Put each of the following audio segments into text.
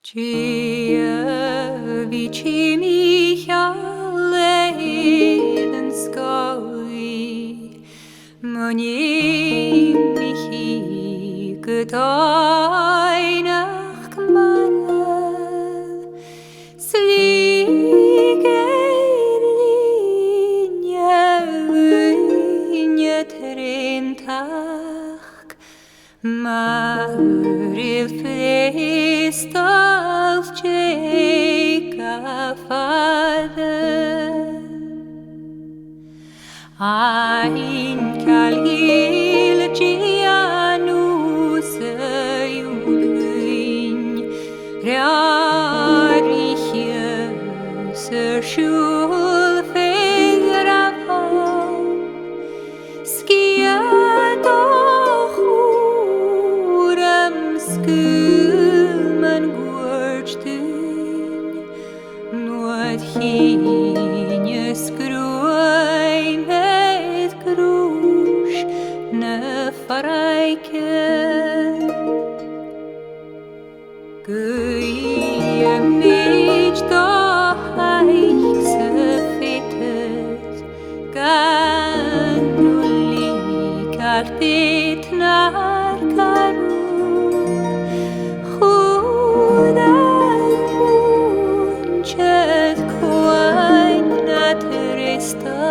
Djevичи Michale Idenskoi Moni Michi Gedeinach Gmane Sligerlinje Trintach Maril Fest auf Jacob Father Ein Kalil Gianus Julin Rarichius Schul Fegrafam Skia doch Urem Skuman Gurchtun Nuot Hinje Skruai Met Grush Ne Fareike Goeie Meech doch Eich Sefetet Ganuli Kalpit Nar Karu Chudan Punchet Koain Natresta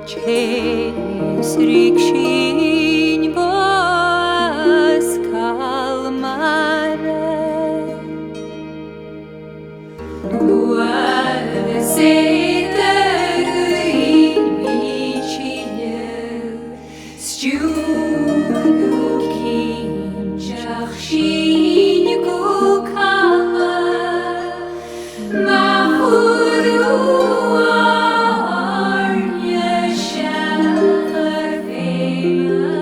Ches Rikshin Boas Kalmare Duade Seter in Michile Stjuguk Kinchach Shin Kukala Mahuru Arnya Shelfer Vela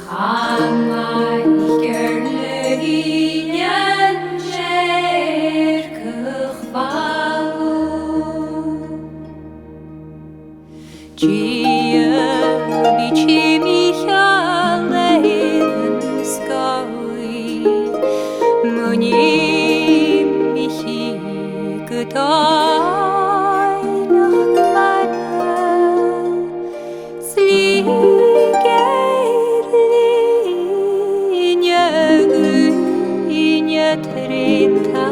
Chamaich Gerlehinyan Jerkach Balu Djevичи Michale Idenskoi Moni Michi Gedeinach Gmane Sligerlinje Trinta